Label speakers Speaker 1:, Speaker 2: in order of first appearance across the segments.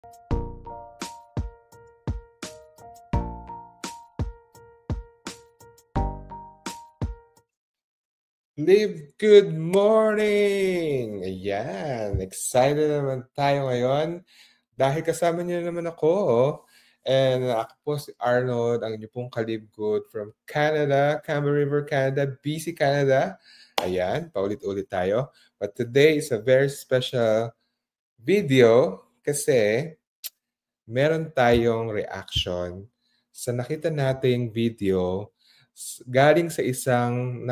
Speaker 1: Live, good morning! Ayan, excited naman tayo ngayon dahil kasama niyo naman ako. And ako po si Arnold, ang inyo pong ka-Live Good from Canada, Camber River, Canada, BC, Canada. Ayan, paulit-ulit tayo. But today is a very special video kasi meron tayong reaction sa nakita nating video galing sa isang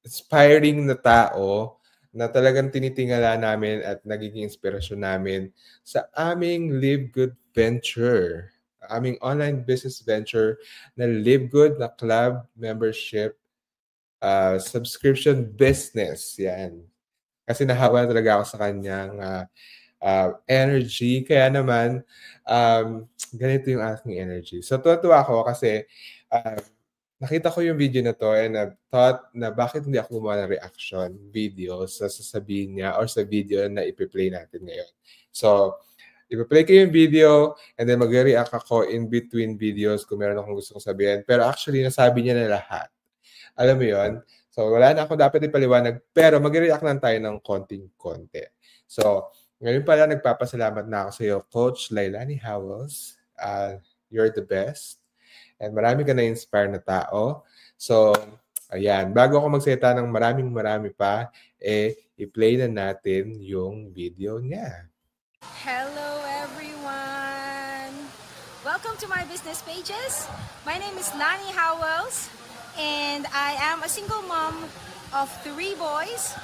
Speaker 1: inspiring na tao na talagang tinitingala namin at nagiging inspirasyon namin sa aming Live Good venture, aming online business venture na Live Good na club membership subscription business. Yan. Kasi nahawa talaga ako sa kanyang energy. Kaya naman, ganito yung aking energy. So, tuwa-tuwa ako kasi uh, nakita ko yung video na to and I thought na bakit hindi ako gumawa ng reaction video sa sasabihin niya or sa video na ipi-play natin ngayon. So, ipi-play ko yung video and then mag-react ako in between videos kung meron akong gusto kong sabihin. Pero actually, nasabi niya na lahat. Alam mo yon. So, wala na ako dapat ipaliwanag pero mag-react lang tayo ng konting-konti. So, ngayon pala nagpapasalamat na ako sa iyo, Coach Lailani Howells. You're the best. And marami ka na-inspire na tao. So, ayan. Bago ako magsalita ng marami pa, i-play na natin yung video niya.
Speaker 2: Hello everyone! Welcome to my business pages. My name is Lani Howells and I am a single mom of 3 boys.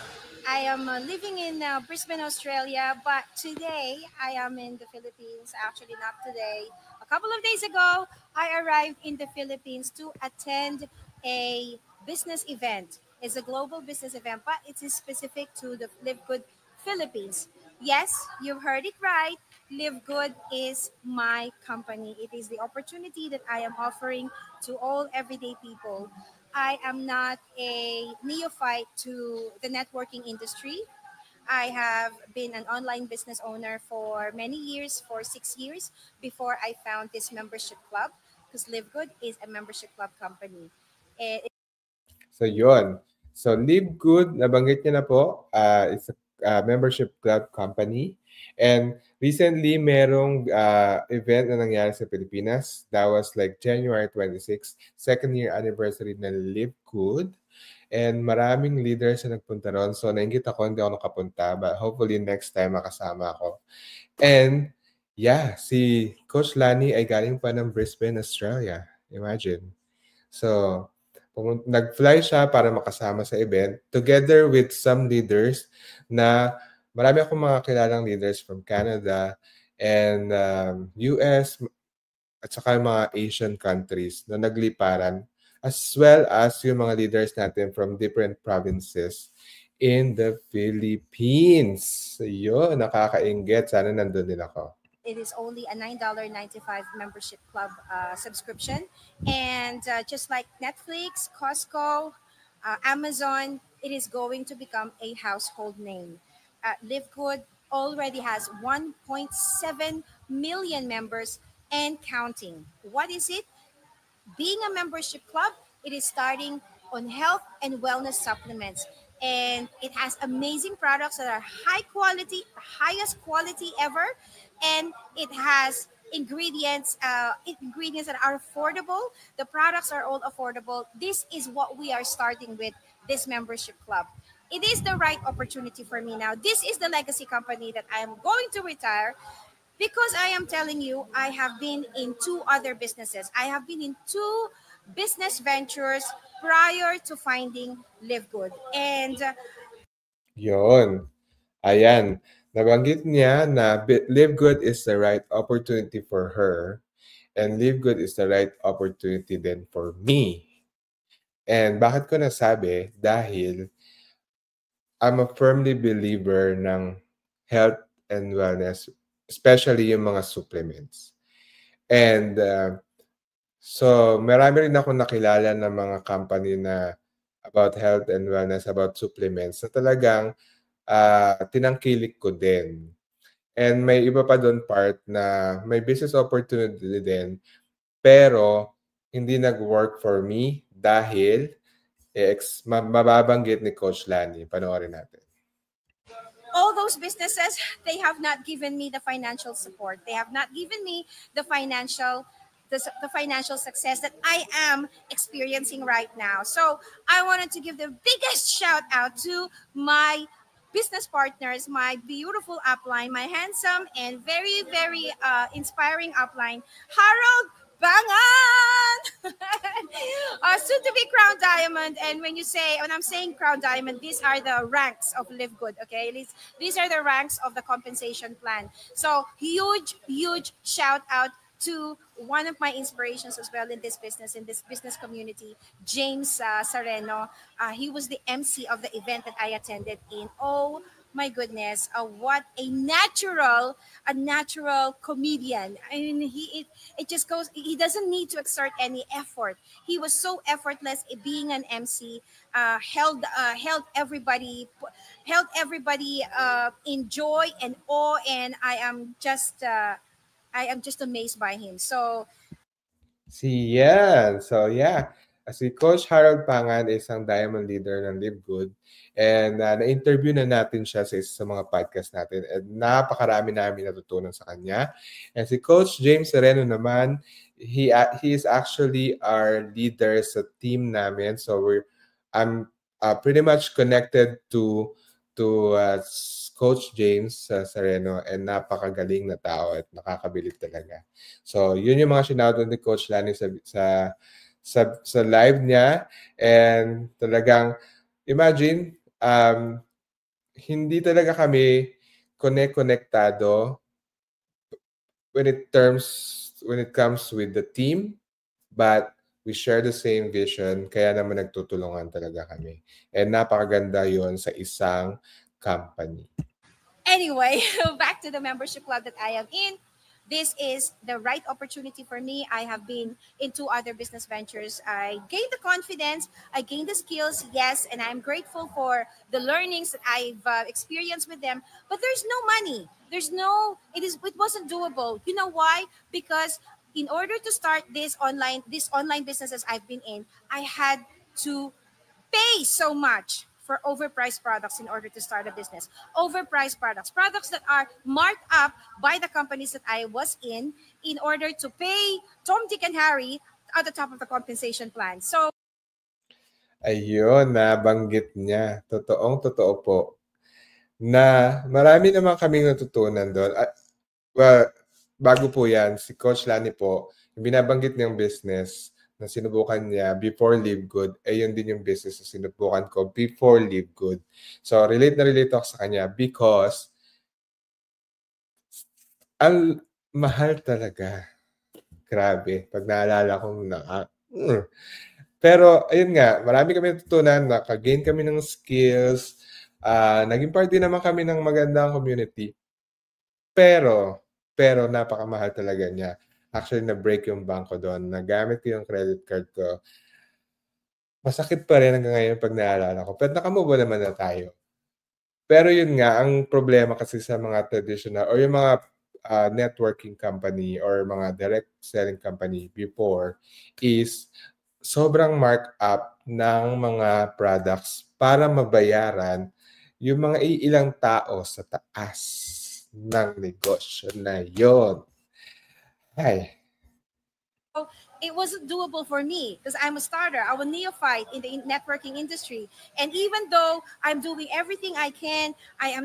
Speaker 2: I am living in Brisbane, Australia, but today I am in the Philippines. Actually, not today. A couple of days ago, I arrived in the Philippines to attend a business event. It's a global business event, but it is specific to the Live Good Philippines. Yes, you've heard it right. Live Good is my company. It is the opportunity that I am offering to all everyday people. I am not a neophyte to the networking industry. I have been an online business owner for many years, for 6 years, before I found this membership club, because Live Good is a membership club company.
Speaker 1: So, yun. So, Live Good, nabanggit niya na po, it's a membership club company. And recently, merong event na nangyari sa Pilipinas. That was like January 26, second year anniversary na Live Good. And maraming leaders na nagpunta ron. So, nainggit ako, hindi ako nakapunta. But hopefully, next time makasama ako. And, yeah, si Coach Lani ay galing pa ng Brisbane, Australia. Imagine. So, nag-fly siya para makasama sa event together with some leaders na marami akong mga kilalang leaders from Canada and US at saka yung mga Asian countries na nagliparan as well as yung mga leaders natin from different provinces in the Philippines. So, yun, nakakainggit. Sana nandun din ako.
Speaker 2: It is only a $9.95 membership club subscription. And just like Netflix, Costco, Amazon, it is going to become a household name. Live Good already has 1.7 million members and counting. What is it? Being a membership club, it is starting on health and wellness supplements. And it has amazing products that are high quality, the highest quality ever. And it has ingredients that are affordable. The products are all affordable. This is what we are starting with this membership club. It is the right opportunity for me now. This is the legacy company that I am going to retire because I am telling you, I have been in 2 other businesses. I have been in 2 business ventures prior to finding Live Good. And
Speaker 1: Yun. Ayan. Nabanggit niya na Live Good is the right opportunity for her and Live Good is the right opportunity then for me. And bakit ko nasabi? Dahil I'm a firmly believer ng health and wellness, especially yung mga supplements. And so marami rin ako nakilala ng mga company na about health and wellness, about supplements na talagang tinangkilik ko din. And may iba pa doon part na may business opportunity din, pero hindi nag-work for me dahil mababanggit ni Coach Lani. Panoorin natin.
Speaker 2: All those businesses, they have not given me the financial support. They have not given me the financial success that I am experiencing right now. So I wanted to give the biggest shout out to my business partners, my beautiful upline, my handsome and very, very inspiring upline, Harold Bangan! Soon to be Crown Diamond. And when I'm saying Crown Diamond, these are the ranks of Live Good, okay? These are the ranks of the compensation plan. So huge, huge shout out to one of my inspirations as well in this business community, James Sareno. He was the MC of the event that I attended in. Oh my goodness, what a natural comedian. I mean, it just goes, he doesn't need to exert any effort. He was so effortless being an MC, held everybody in joy and awe, and I am just amazed by him. So
Speaker 1: Yan. So, yeah. Si Coach Harold Pangan is ang diamond leader ng Live Good. And na-interview na natin siya sa isa sa mga podcast natin. At napakarami namin natutunan sa kanya. And si Coach James Sereno naman, he is actually our leader sa team namin. So, I'm pretty much connected to Coach James Sereno, and napakagaling na tao at nakakabilib talaga. So, yun yung mga shoutout ni Coach Lani sa live niya. And talagang, imagine, hindi talaga kami konektado when it comes with the team, but we share the same vision, kaya naman nagtutulungan talaga kami. And napakaganda yon sa isang company.
Speaker 2: Anyway, back to the membership club that I am in. This is the right opportunity for me. I have been into other business ventures. I gained the confidence, I gained the skills, yes, and I'm grateful for the learnings that I've experienced with them. But there's no money. It wasn't doable. You know why? Because in order to start these online businesses I've been in, I had to pay so much for overpriced products in order to start a business. Overpriced products that are marked up by the companies that I was in order to pay Tom, Dick, and Harry at the top of the compensation plan. So,
Speaker 1: ayun, nabanggit niya. Totoo po. Na marami naman kaming natutunan doon. Well, bago po yan, si Coach Lani po, yung binabanggit niyang business na sinubukan niya before Live Good, yun din yung business na sinubukan ko before Live Good. So, relate ako sa kanya because ang mahal talaga. Grabe. Pag naalala ko Pero, ayun nga, marami kami natutunan, nakagain kami ng skills, naging part din naman kami ng magandang community. Pero napakamahal talaga niya. Actually, na-break yung bank ko doon. Nagamit ko yung credit card ko. Masakit pa rin hanggang ngayon pag naalala ko. Pero nakamove on naman na tayo. Pero yun nga, ang problema kasi sa mga traditional or yung mga networking company or mga direct selling company before is sobrang markup ng mga products para mabayaran yung mga ilang tao sa taas ng negosyo na yon. Ay.
Speaker 2: it wasn't doable for me because I'm a starter. I'm a neophyte in the networking industry. And even though I'm doing everything I can, I am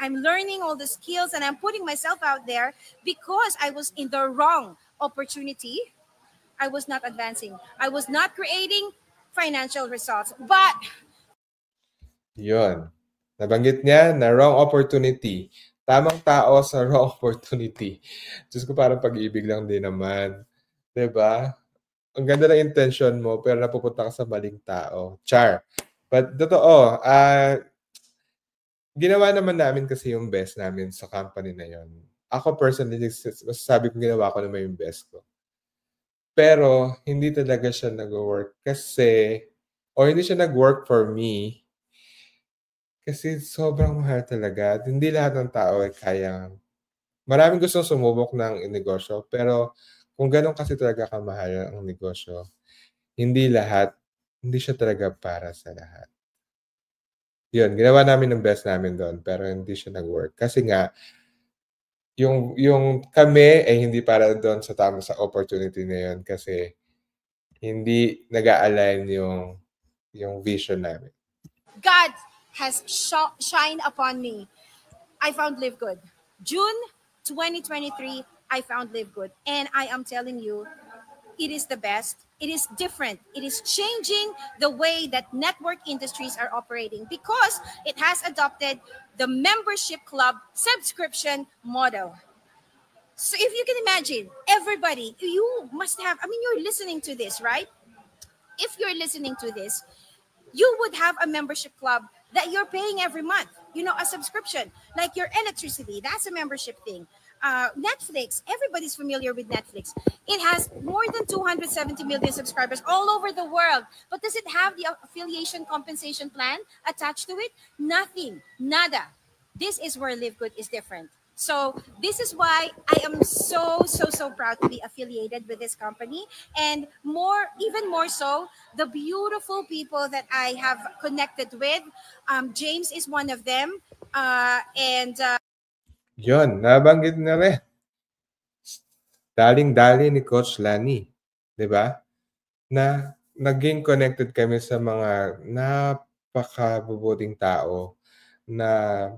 Speaker 2: I'm learning all the skills and I'm putting myself out there because I was in the wrong opportunity. I was not advancing. I was not creating financial results. But
Speaker 1: yun. Nabanggit niya na wrong opportunity. Tamang tao sa wrong opportunity. Diyos ko, parang pag-ibig lang din naman. 'Di ba? Ang ganda ng intention mo, pero napupunta ka sa maling tao. Char. But totoo, ginawa naman namin kasi yung best namin sa company na yon. Ako personally, masasabi ko ginawa ko naman yung best ko. Pero, hindi talaga siya nag-work kasi, o hindi siya nag-work for me Kasi sobrang mahal talaga at hindi lahat ng tao ay kayang maraming gustong sumubok ng negosyo, pero kung gano'n kasi talaga kamahal ang negosyo, hindi lahat hindi siya talaga para sa lahat. 'Yun, ginawa namin ng best namin do'n pero hindi siya nag-work kasi nga yung kami ay hindi para do'n sa sa opportunity na 'yun kasi hindi nag-a-align yung vision namin.
Speaker 2: God has shined upon me. I found Live Good. June 2023, I found Live Good. And I am telling you, it is the best. It is different. It is changing the way that network industries are operating because it has adopted the membership club subscription model. So if you can imagine, everybody, you must have, I mean, you're listening to this, right? If you're listening to this, you would have a membership club that you're paying every month, you know, a subscription, like your electricity, that's a membership thing. Netflix, everybody's familiar with Netflix. It has more than 270 million subscribers all over the world. But does it have the affiliation compensation plan attached to it? Nothing, nada. This is where Live Good is different. So this is why I am so proud to be affiliated with this company, and more, even more so, the beautiful people that I have connected with. James is one of them, and
Speaker 1: 'Yun, nabanggit na rin. Daling-dali ni Coach Lani, 'di ba? Na naging connected kami sa mga napakabubuting tao na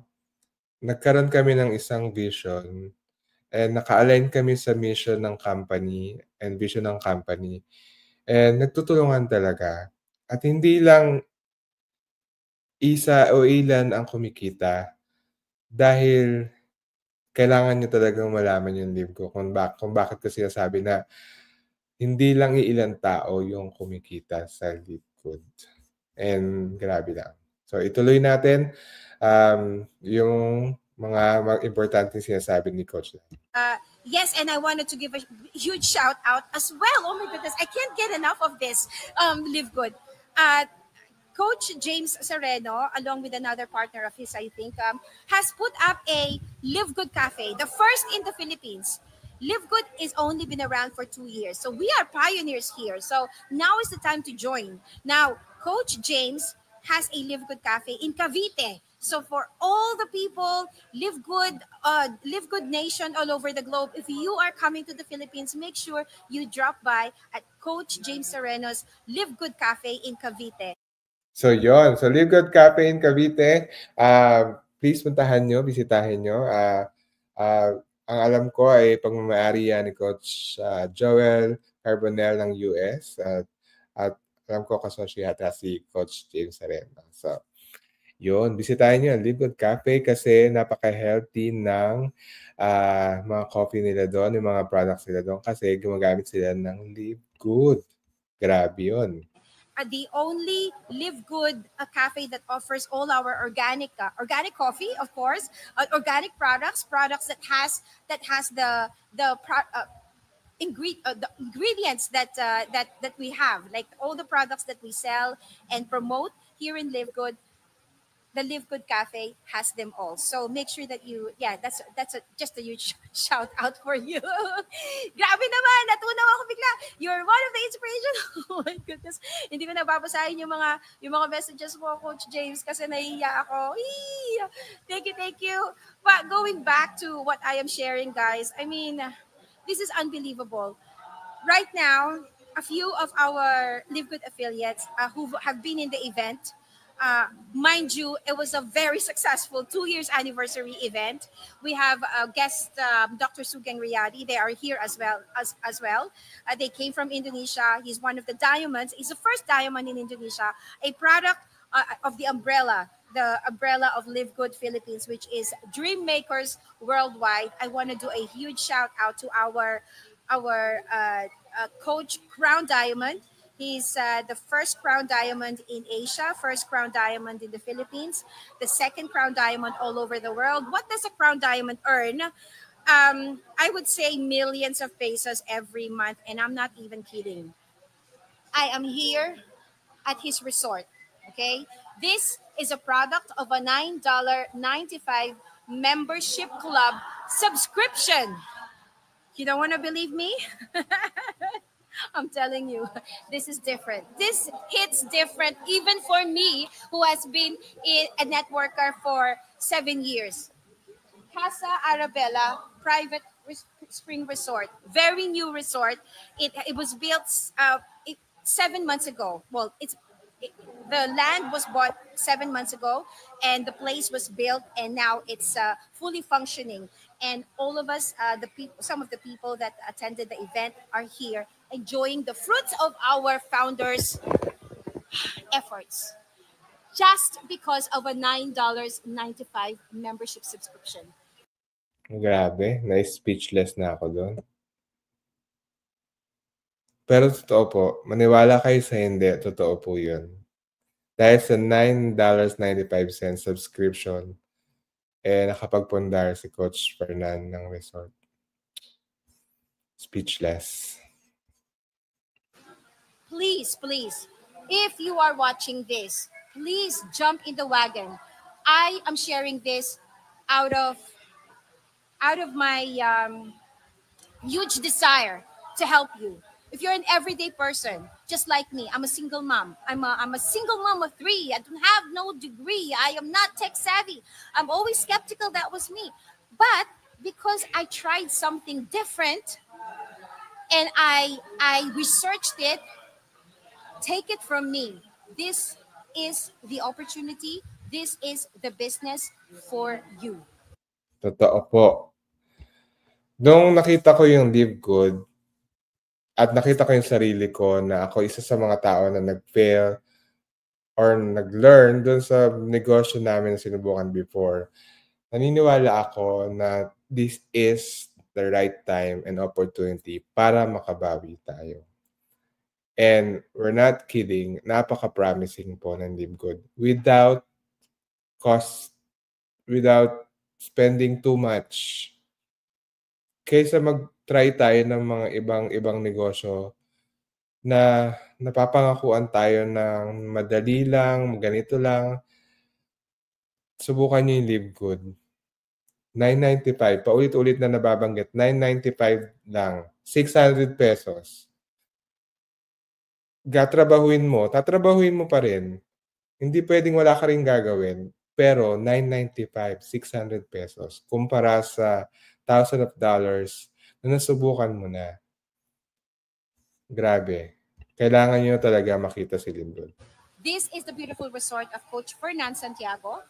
Speaker 1: nagkaroon kami ng isang vision and naka-align kami sa mission ng company and vision ng company and nagtutulungan talaga. At hindi lang isa o ilan ang kumikita dahil kailangan niyo talagang malaman yung live ko kung bakit ko sinasabi na hindi lang iilang tao yung kumikita sa Liquid and grabe lang. So ituloy natin, yung mga importanteng sinasabi ni Coach Lan.
Speaker 2: yes, and I wanted to give a huge shout out as well. Oh my goodness, I can't get enough of this. Live Good. Uh, Coach James Sereno, along with another partner of his, I think, has put up a Live Good Cafe, the first in the Philippines. Live Good is only been around for 2 years. So we are pioneers here. So now is the time to join. Now, Coach James has a Live Good Cafe in Cavite. So for all the people, Live Good Nation all over the globe, if you are coming to the Philippines, make sure you drop by at Coach James Sereno's Live Good Cafe in Cavite.
Speaker 1: So yon, so Live Good Cafe in Cavite, please puntahan nyo, bisitahin nyo. Ang alam ko ay pagmamayari yan ni Coach Joel Carbonell ng US at alam ko kasosyo yata si Coach James Arena. So, yun, bisitahin nyo ang Live Good Cafe kasi napaka-healthy ng mga coffee nila doon, yung mga products nila doon kasi gumagamit sila ng Live Good. Grabe yun.
Speaker 2: The only Live Good cafe that offers all our organic coffee, of course, organic products that has the ingredients that we have, like all the products that we sell and promote here in Live Good. The Live Good Cafe has them all. So make sure that you, yeah, just a huge shout out for you. Grabe naman, natunaw ako bigla. You're one of the inspiration. Oh my goodness. Hindi ko nababasahin yung mga messages mo, Coach James, kasi nahihiya ako. Eee! Thank you. But going back to what I am sharing, guys, I mean, this is unbelievable. Right now, a few of our Live Good affiliates who have been in the event, mind you, it was a very successful 2 years anniversary event. We have guest Dr. Sugeng Riyadi. They are here as well. They came from Indonesia. He's one of the diamonds. He's the first diamond in Indonesia, a product of the umbrella of Live Good Philippines, which is Dream Makers Worldwide. I want to do a huge shout out to our coach Crown Diamond. He's the first Crown Diamond in Asia, first Crown Diamond in the Philippines, the second Crown Diamond all over the world. What does a Crown Diamond earn? I would say millions of pesos every month, and I'm not even kidding. I am here at his resort. Okay, This is a product of a $9.95 membership club subscription. You don't want to believe me? I'm telling you, this is different. This hits different even for me, who has been a networker for 7 years. Casa Arabella Private Spring Resort, very new resort. It was built 7 months ago. Well, the land was bought 7 months ago, and the place was built, and now it's fully functioning. And all of us, the people, some of the people that attended the event, are here enjoying the fruits of our founders' efforts, just because of a $9.95 membership subscription.
Speaker 1: Grabe, na-speechless na ako doon. Pero totoo po, maniwala kayo sa hindi, totoo po yun. Dahil sa $9.95 subscription, nakapagpundar si Coach Fernan ng resort. Speechless.
Speaker 2: Please, if you are watching this, please jump in the wagon. I am sharing this out of my huge desire to help you. If you're an everyday person, just like me, I'm a single mom. I'm a single mom of 3. I don't have no degree. I am not tech savvy. I'm always skeptical. That was me. But because I tried something different and I researched it, take it from me. This is the opportunity. This is the business for you.
Speaker 1: Totoo po. Nung nakita ko yung Live Good, at nakita ko yung sarili ko na ako isa sa mga tao na nag-fail or nag-learn dun sa negosyo namin na sinubukan before, naniniwala ako na this is the right time and opportunity para makabawi tayo. And we're not kidding, napaka-promising po ng Live Good. Without spending too much. Kaysa mag-try tayo ng mga ibang negosyo na napapangakuan tayo ng madali lang, ganito lang, subukan nyo yung Live Good. $9.95, paulit-ulit na nababanggit, $9.95 lang, 600 pesos. Tatrabahuin mo pa rin. Hindi pwedeng wala ka rin gagawin. Pero $9.95, 600 pesos, kumpara sa thousands of dollars na nasubukan mo na. Grabe. Kailangan nyo talaga makita si Live Good.
Speaker 2: This is the beautiful resort of Coach Fernan Santiago.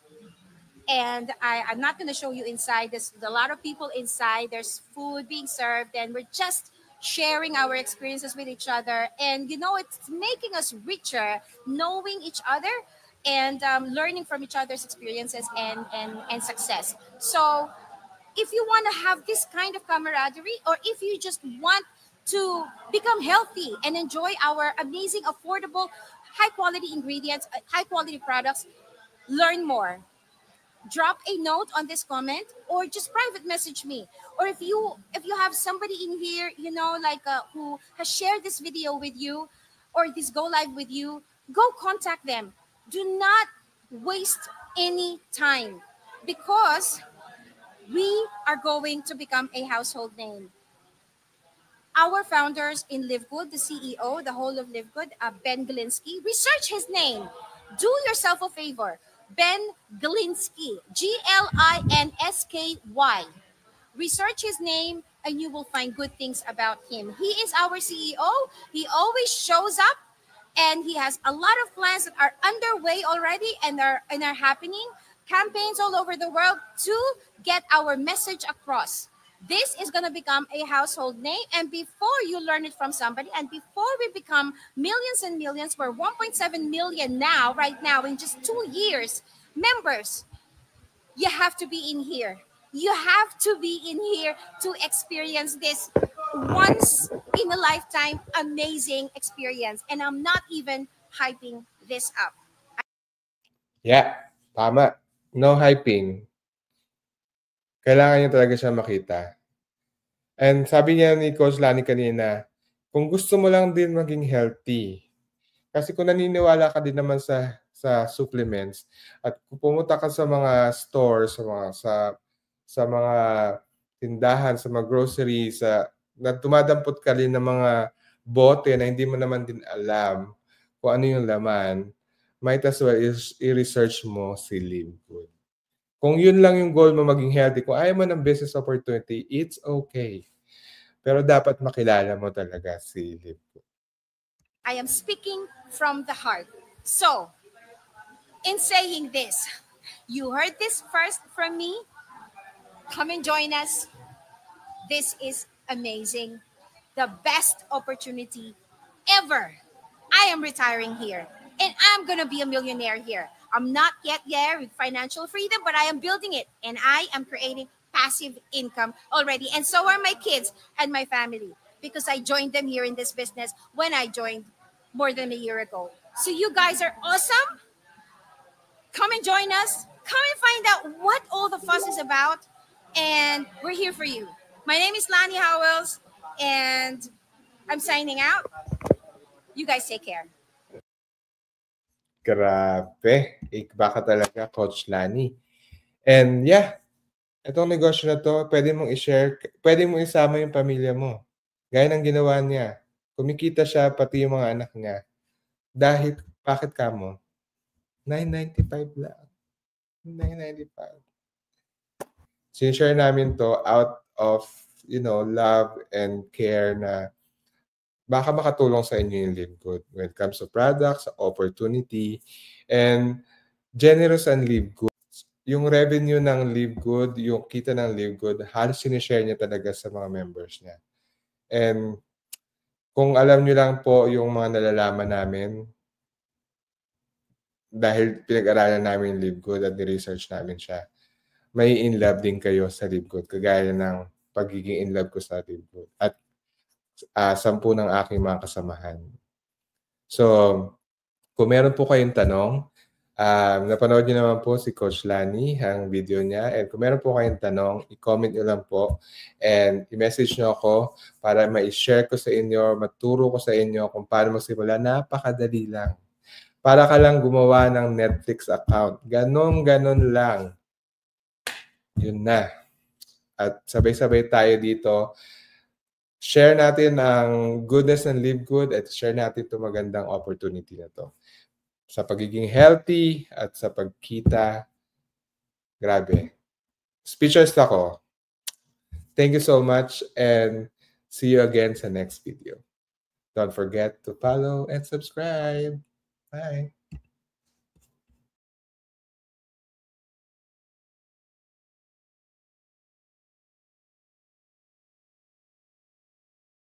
Speaker 2: And I'm not going to show you inside. There's a lot of people inside. There's food being served, and we're just sharing our experiences with each other. And, it's making us richer, knowing each other and learning from each other's experiences and success. So if you want to have this kind of camaraderie, or if you just want to become healthy and enjoy our amazing, affordable, high-quality ingredients, high-quality products, learn more. Drop a note on this comment, or just private message me. Or if you have somebody in here, who has shared this video with you or this go live with you, go contact them. Do not waste any time, because we are going to become a household name. Our founders in Live Good, the CEO, the whole of Live Good, Ben Glinsky, research his name. Do yourself a favor. Ben Glinsky, Glinsky. Research his name and you will find good things about him. He is our CEO. He always shows up, and he has a lot of plans that are underway already and are happening. Campaigns all over the world to get our message across. This is going to become a household name. And before you learn it from somebody, and before we become millions and millions, we're 1.7 million right now in just 2 years, members, you have to be in here. You have to be in here to experience this once in a lifetime amazing experience. And I'm not even hyping this up.
Speaker 1: Yeah, tama. No hyping. Kailangan niya talaga siya makita. And sabi niya ni Coach Lani kanina, kung gusto mo lang din maging healthy, kasi kung naniniwala ka din naman sa sa supplements at kung pumunta ka sa mga stores, sa mga tindahan, sa mga groceries, na dumadampot ka rin ng mga bote na hindi mo naman din alam kung ano yung laman, might as well i-research mo si Live Good. Kung yun lang yung goal mo, maging healthy, kung ayaw mo ng business opportunity, it's okay. Pero dapat makilala mo talaga si Live Good.
Speaker 2: I am speaking from the heart. So, in saying this, you heard this first from me. Come and join us. This is amazing. The best opportunity ever. I am retiring here and I'm going to be a millionaire here. I'm not yet there with financial freedom, but I am building it and I am creating passive income already. And so are my kids and my family because I joined them here in this business when I joined more than a year ago. So you guys are awesome. Come and join us. Come and find out what all the fuss is about. And we're here for you. My name is Lani Howells, and I'm signing out. You guys take care.
Speaker 1: Grabe. Iba ka talaga, Coach Lani. And yeah, itong negosyo na to, pwede mong i-share, pwede mong isama yung pamilya mo. Gaya ng ginawa niya. Kumikita siya, pati yung mga anak niya. Dahil, bakit ka mo? $9.95 lang. $9.95. Sinishare namin to out of, love and care na baka makatulong sa inyo yung Live Good when it comes to products, opportunity, and generous and Live Good. Yung revenue ng Live Good, yung kita ng Live Good, halos sinishare niya talaga sa mga members niya. And kung alam niyo lang po yung mga nalalaman namin, dahil pinag-aralan namin Live Good at ni-research namin siya, may in love din kayo sa Live Good, kagaya ng pagiging in love ko sa Live Good. At 10 ng aking mga kasamahan. So, kung meron po kayong tanong, napanood niyo naman po si Coach Lani, ang video niya. And kung meron po kayong tanong, i-comment niyo lang po. And i-message niyo ako para ma-share ko sa inyo, maturo ko sa inyo kung paano magsimula. Napakadali lang. Para ka lang gumawa ng Netflix account. Ganon lang. Yun na. At sabay-sabay tayo dito. Share natin ang goodness ng Live Good at share natin itong magandang opportunity na to. Sa pagiging healthy at sa pagkita, grabe. Speechless ako. Thank you so much and see you again sa next video. Don't forget to follow and subscribe. Bye.